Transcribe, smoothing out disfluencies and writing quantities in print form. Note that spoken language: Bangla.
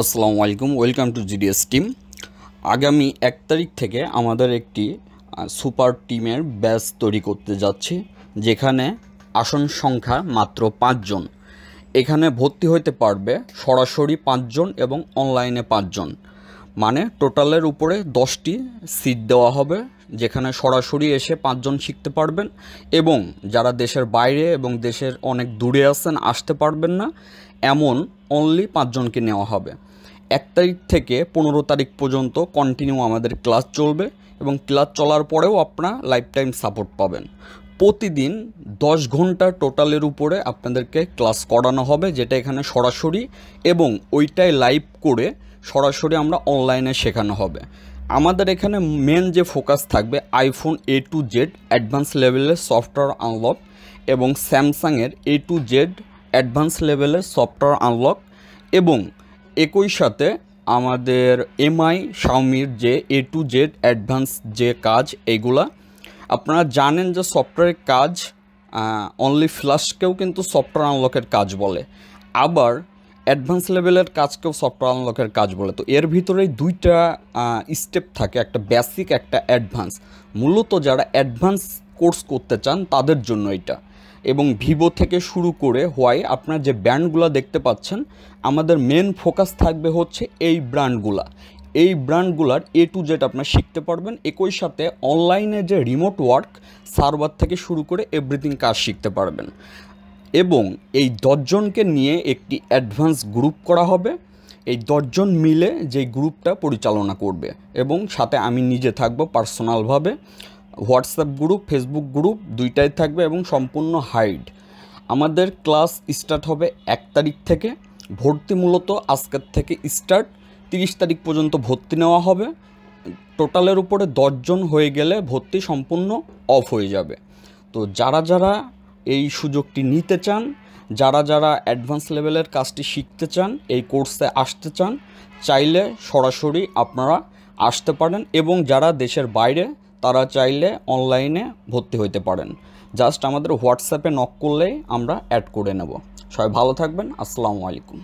আসসালামু আলাইকুম। Welcome to GDS team. আগামী 1 তারিখ থেকে আমাদের একটি সুপার টিমের ব্যাচ তৈরি করতে যাচ্ছি, যেখানে আসন সংখ্যা মাত্র 5 জন। এখানে ভর্তি হতে পারবে সরাসরি 5 জন এবং অনলাইনে 5 জন, মানে টোটালের উপরে 10টি সিট দেওয়া হবে, যেখানে সরাসরি এসে 5 জন শিখতে পারবেন এবং যারা দেশের বাইরে এবং দেশের অনেক দূরে আছেন, আসতে পারবেন না, এমন অনলি 5 জনকে নেওয়া হবে। 1 তারিখ থেকে 15 তারিখ পর্যন্ত কন্টিনিউ আমাদের ক্লাস চলবে এবং ক্লাস চলার পরেও আপনারা লাইফ টাইম সাপোর্ট পাবেন। প্রতিদিন 10 ঘন্টা টোটালের উপরে আপনাদেরকে ক্লাস করানো হবে, যেটা এখানে সরাসরি এবং ওইটাই লাইভ করে সরাসরি আমরা অনলাইনে শেখানো হবে। আমাদের এখানে মেন যে ফোকাস থাকবে iPhone A to Z advance লেভেলের সফটওয়্যার আনলক এবং স্যামসাংয়ের A to Z অ্যাডভান্স লেভেলের সফটওয়্যার আনলক, এবং একই সাথে আমাদের MI Xiaomiর যে A to Z অ্যাডভান্স যে কাজ, এইগুলা আপনারা জানেন যে সফটওয়্যারের কাজ অনলি ফ্ল্যাশকেও কিন্তু সফটওয়্যার আনলকের কাজ বলে, আবার অ্যাডভান্স লেভেলের কাজকেও সফটওয়্যার আনলকের কাজ বলে। তো এর ভিতরেই দুইটা স্টেপ থাকে, একটা বেসিক একটা অ্যাডভান্স। মূলত যারা অ্যাডভান্স কোর্স করতে চান তাদের জন্য এটা। এবং ভিভো থেকে শুরু করে হোয়াই আপনারা যে ব্র্যান্ডগুলো দেখতে পাচ্ছেন, আমাদের মেন ফোকাস থাকবে হচ্ছে এই ব্র্যান্ডগুলা। এই ব্র্যান্ডগুলার A to Z আপনারা শিখতে পারবেন। একই সাথে অনলাইনে যে রিমোট ওয়ার্ক সার্ভার থেকে শুরু করে এভরিথিং কাজ শিখতে পারবেন। এবং এই 10 জনকে নিয়ে একটি অ্যাডভান্স গ্রুপ করা হবে। এই 10 জন মিলে যে গ্রুপটা পরিচালনা করবে, এবং সাথে আমি নিজে থাকবো পার্সোনালভাবে। হোয়াটসঅ্যাপ গ্রুপ, ফেসবুক গ্রুপ দুইটাই থাকবে এবং সম্পূর্ণ হাইড। আমাদের ক্লাস স্টার্ট হবে 1 তারিখ থেকে। ভর্তি মূলত আজকের থেকে স্টার্ট, 30 তারিখ পর্যন্ত ভর্তি নেওয়া হবে। টোটালের উপরে 10 জন হয়ে গেলে ভর্তি সম্পূর্ণ অফ হয়ে যাবে। তো যারা এই সুযোগটি নিতে চান, যারা অ্যাডভান্স লেভেলের কাজটি শিখতে চান, এই কোর্সে আসতে চান, চাইলে সরাসরি আপনারা আসতে পারেন, এবং যারা দেশের বাইরে তারা চাইলে অনলাইনে ভর্তি হতে পারেন। জাস্ট আমাদের হোয়াটসঅ্যাপে নক করলেই আমরা অ্যাড করে নেব। সবাই ভালো থাকবেন। আসসালামু আলাইকুম।